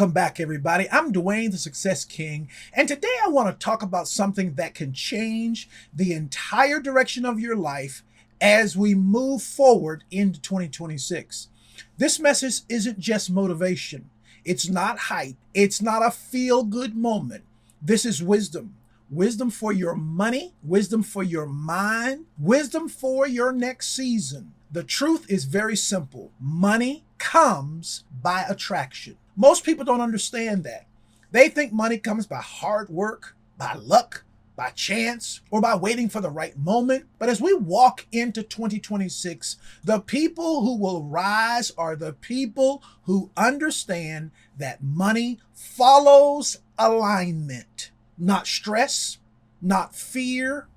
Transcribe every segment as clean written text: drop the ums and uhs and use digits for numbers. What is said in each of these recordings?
Welcome back, everybody. I'm Dwayne, the Success King, and today I want to talk about something that can change the entire direction of your life as we move forward into 2026. This message isn't just motivation. It's not hype. It's not a feel-good moment. This is wisdom. Wisdom for your money, wisdom for your mind, wisdom for your next season. The truth is very simple. Money comes by attraction. Most people don't understand that. They think money comes by hard work, by luck, by chance, or by waiting for the right moment. But as we walk into 2026, the people who will rise are the people who understand that money follows alignment, not stress, not fear,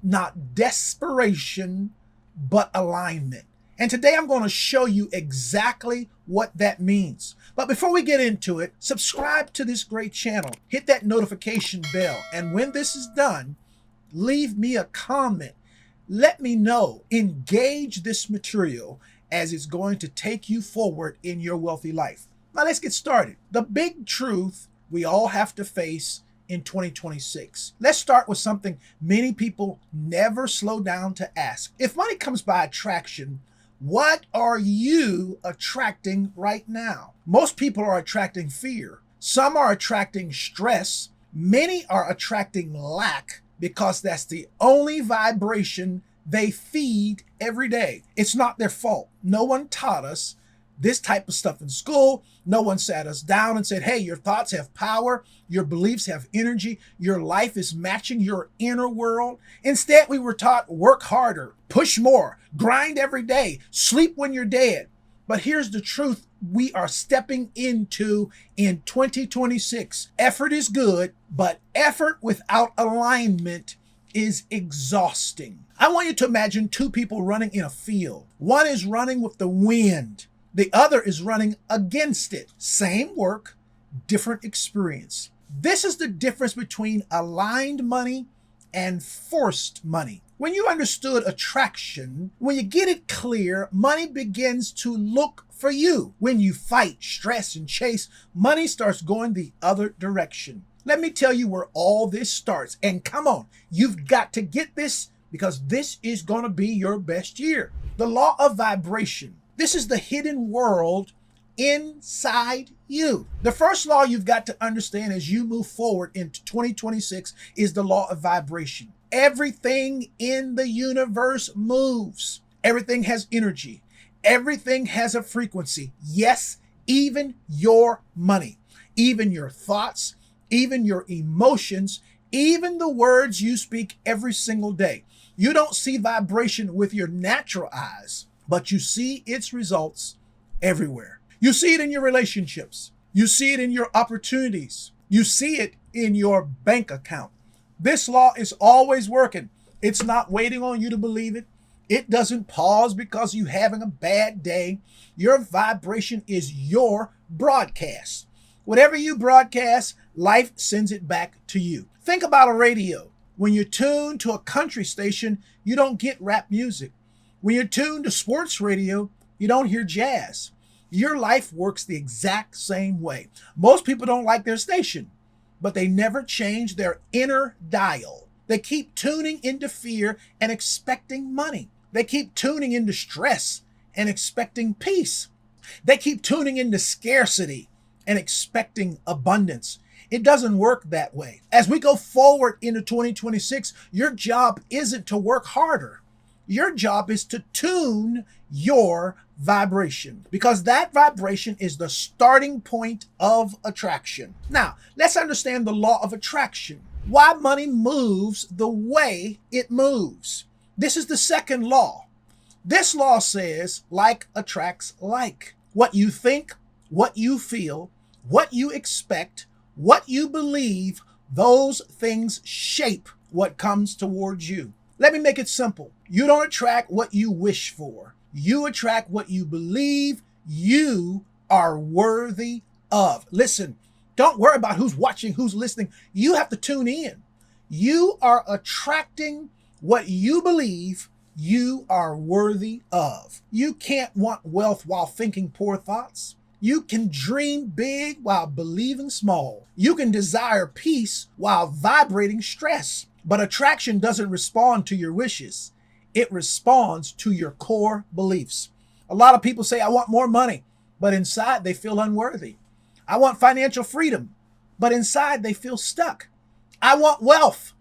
not desperation, but alignment. And today I'm going to show you exactly what that means. But before we get into it, subscribe to this great channel, hit that notification bell, and when this is done, leave me a comment. Let me know, engage this material as it's going to take you forward in your wealthy life. Now let's get started. The big truth we all have to face in 2026. Let's start with something many people never slow down to ask. If money comes by attraction, what are you attracting right now? Most people are attracting fear. Some are attracting stress. Many are attracting lack because that's the only vibration they feed every day. It's not their fault. No one taught us this type of stuff in school. No one sat us down and said, hey, your thoughts have power. Your beliefs have energy. Your life is matching your inner world. Instead, we were taught work harder, push more, grind every day, sleep when you're dead. But here's the truth we are stepping into in 2026. Effort is good, but effort without alignment is exhausting. I want you to imagine two people running in a field. One is running with the wind. The other is running against it. Same work, different experience. This is the difference between aligned money and forced money. When you understood attraction, when you get it clear, money begins to look for you. When you fight, stress, and chase, money starts going the other direction. Let me tell you where all this starts. And come on, you've got to get this because this is going to be your best year. The law of vibration. This is the hidden world inside you. The first law you've got to understand as you move forward into 2026 is the law of vibration. Everything in the universe moves. Everything has energy. Everything has a frequency. Yes, even your money, even your thoughts, even your emotions, even the words you speak every single day. You don't see vibration with your natural eyes, but you see its results everywhere. You see it in your relationships. You see it in your opportunities. You see it in your bank account. This law is always working. It's not waiting on you to believe it. It doesn't pause because you're having a bad day. Your vibration is your broadcast. Whatever you broadcast, life sends it back to you. Think about a radio. When you're tuned to a country station, you don't get rap music. When you're tuned to sports radio, you don't hear jazz. Your life works the exact same way. Most people don't like their station, but they never change their inner dial. They keep tuning into fear and expecting money. They keep tuning into stress and expecting peace. They keep tuning into scarcity and expecting abundance. It doesn't work that way. As we go forward into 2026, your job isn't to work harder. Your job is to tune your vibration because that vibration is the starting point of attraction. Now, let's understand the law of attraction. Why money moves the way it moves. This is the second law. This law says like attracts like. What you think, what you feel, what you expect, what you believe, those things shape what comes towards you. Let me make it simple. You don't attract what you wish for. You attract what you believe you are worthy of. Listen, don't worry about who's watching, who's listening. You have to tune in. You are attracting what you believe you are worthy of. You can't want wealth while thinking poor thoughts. You can dream big while believing small. You can desire peace while vibrating stress. But attraction doesn't respond to your wishes. It responds to your core beliefs. A lot of people say, I want more money, but inside they feel unworthy. I want financial freedom, but inside they feel stuck. I want wealth,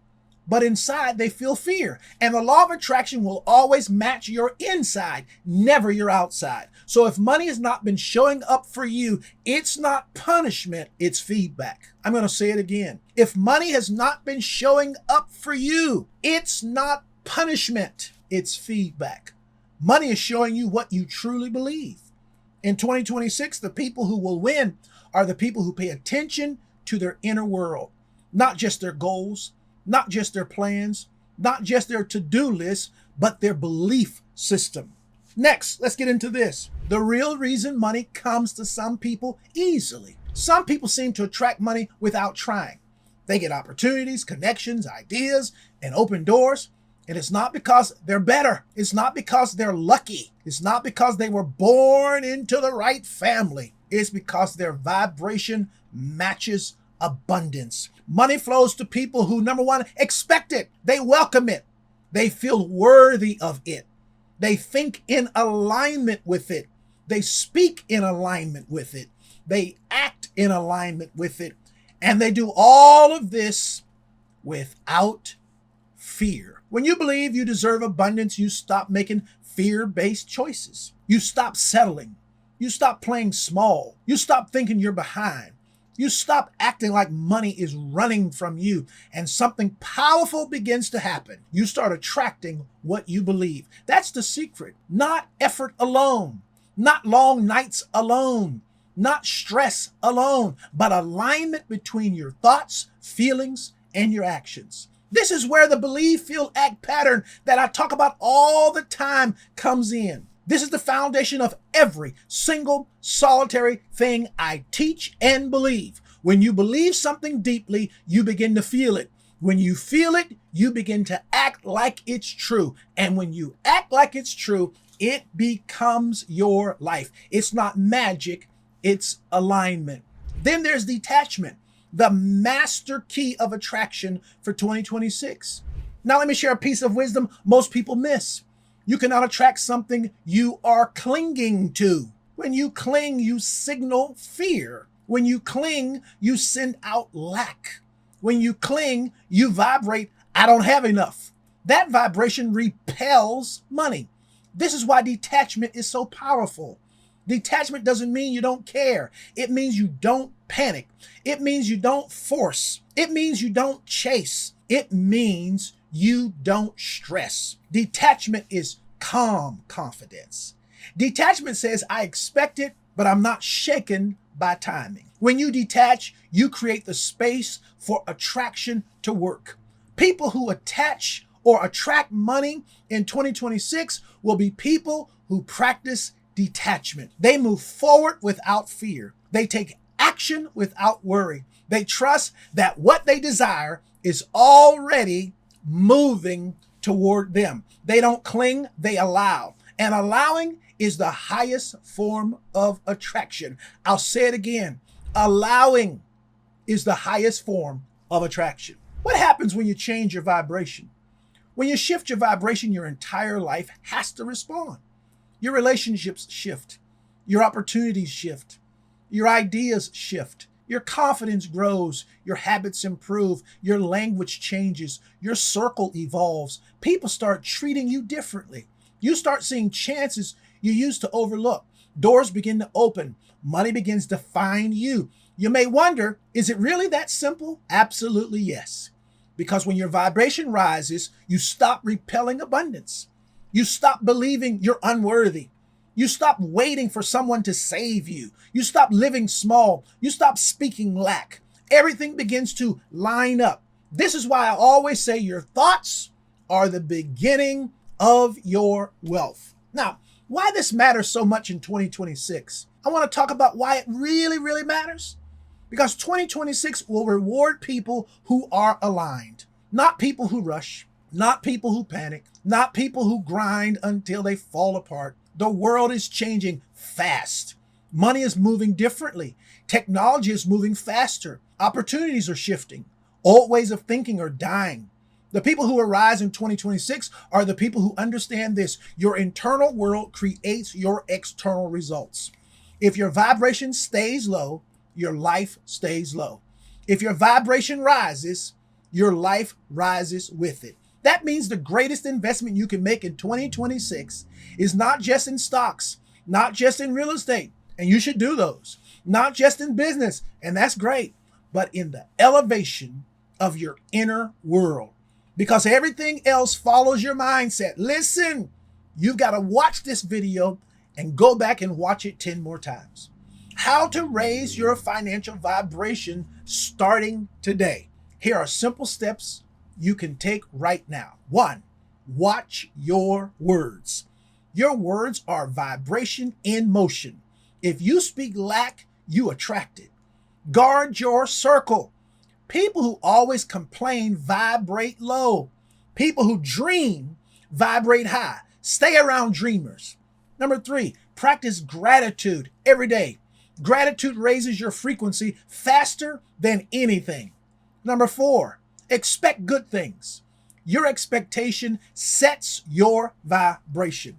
but inside they feel fear. And the law of attraction will always match your inside, never your outside. So if money has not been showing up for you, it's not punishment, it's feedback. I'm going to say it again. If money has not been showing up for you, it's not punishment, it's feedback. Money is showing you what you truly believe. In 2026, the people who will win are the people who pay attention to their inner world, not just their goals, not just their plans, not just their to-do list, but their belief system. Next, let's get into this. The real reason money comes to some people easily. Some people seem to attract money without trying. They get opportunities, connections, ideas, and open doors. And it's not because they're better. It's not because they're lucky. It's not because they were born into the right family. It's because their vibration matches abundance. Money flows to people who, number one, expect it. They welcome it. They feel worthy of it. They think in alignment with it. They speak in alignment with it. They act in alignment with it. And they do all of this without fear. When you believe you deserve abundance, you stop making fear-based choices. You stop settling. You stop playing small. You stop thinking you're behind. You stop acting like money is running from you, and something powerful begins to happen. You start attracting what you believe. That's the secret. Not effort alone, not long nights alone, not stress alone, but alignment between your thoughts, feelings, and your actions. This is where the believe, feel, act pattern that I talk about all the time comes in. This is the foundation of every single solitary thing I teach and believe. When you believe something deeply, you begin to feel it. When you feel it, you begin to act like it's true. And when you act like it's true, it becomes your life. It's not magic, it's alignment. Then there's detachment, the master key of attraction for 2026. Now let me share a piece of wisdom most people miss. You cannot attract something you are clinging to. When you cling, you signal fear. When you cling, you send out lack. When you cling, you vibrate, I don't have enough. That vibration repels money. This is why detachment is so powerful. Detachment doesn't mean you don't care. It means you don't panic. It means you don't force. It means you don't chase. It means you don't stress. Detachment is calm confidence. Detachment says, I expect it, but I'm not shaken by timing. When you detach, you create the space for attraction to work. People who attach or attract money in 2026 will be people who practice detachment. They move forward without fear. They take action without worry. They trust that what they desire is already moving toward them. They don't cling, they allow. And allowing is the highest form of attraction. I'll say it again. Allowing is the highest form of attraction. What happens when you change your vibration? When you shift your vibration, your entire life has to respond. Your relationships shift. Your opportunities shift. Your ideas shift. Your confidence grows. Your habits improve. Your language changes. Your circle evolves. People start treating you differently. You start seeing chances you used to overlook. Doors begin to open. Money begins to find you. You may wonder, is it really that simple? Absolutely yes. Because when your vibration rises, you stop repelling abundance. You stop believing you're unworthy. You stop waiting for someone to save you. You stop living small. You stop speaking lack. Everything begins to line up. This is why I always say your thoughts are the beginning of your wealth. Now, why this matters so much in 2026? I want to talk about why it really, really matters. Because 2026 will reward people who are aligned, not people who rush, not people who panic, not people who grind until they fall apart. The world is changing fast. Money is moving differently. Technology is moving faster. Opportunities are shifting. Old ways of thinking are dying. The people who arise in 2026 are the people who understand this. Your internal world creates your external results. If your vibration stays low, your life stays low. If your vibration rises, your life rises with it. That means the greatest investment you can make in 2026 is not just in stocks, not just in real estate, and you should do those, not just in business, and that's great, but in the elevation of your inner world. Because everything else follows your mindset. Listen, you've got to watch this video and go back and watch it 10 more times. How to raise your financial vibration starting today. Here are simple steps you can take right now. 1, watch your words. Your words are vibration in motion. If you speak lack, you attract it. Guard your circle. People who always complain vibrate low. People who dream vibrate high. Stay around dreamers. Number 3, practice gratitude every day. Gratitude raises your frequency faster than anything. Number 4, expect good things. Your expectation sets your vibration.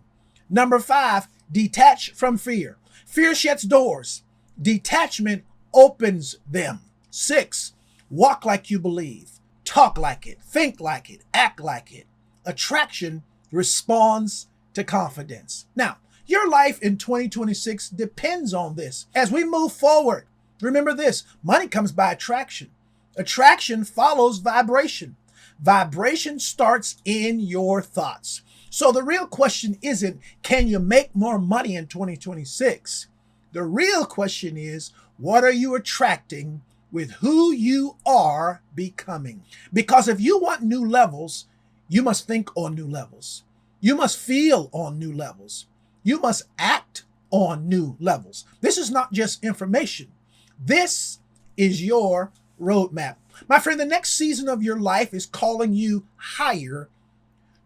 Number 5, detach from fear. Fear shuts doors. Detachment opens them. 6, walk like you believe. Talk like it. Think like it. Act like it. Attraction responds to confidence. Now, your life in 2026 depends on this. As we move forward, remember this: money comes by attraction. Attraction follows vibration. Vibration starts in your thoughts. So the real question isn't, can you make more money in 2026? The real question is, what are you attracting with who you are becoming? Because if you want new levels, you must think on new levels. You must feel on new levels. You must act on new levels. This is not just information. This is your roadmap. My friend, the next season of your life is calling you higher.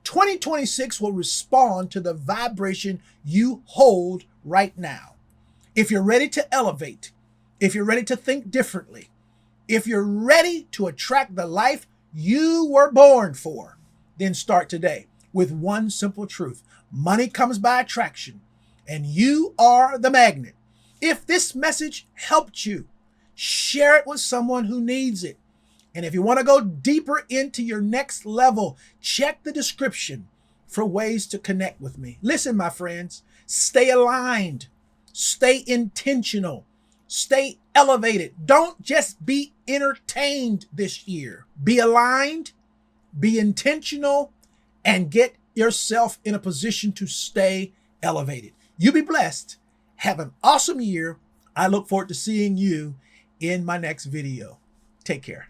2026 will respond to the vibration you hold right now. If you're ready to elevate, if you're ready to think differently, if you're ready to attract the life you were born for, then start today with one simple truth. Money comes by attraction, and you are the magnet. If this message helped you, share it with someone who needs it. And if you want to go deeper into your next level, check the description for ways to connect with me. Listen, my friends, stay aligned, stay intentional, stay elevated. Don't just be entertained this year. Be aligned, be intentional, and get yourself in a position to stay elevated. You be blessed. Have an awesome year. I look forward to seeing you in my next video. Take care.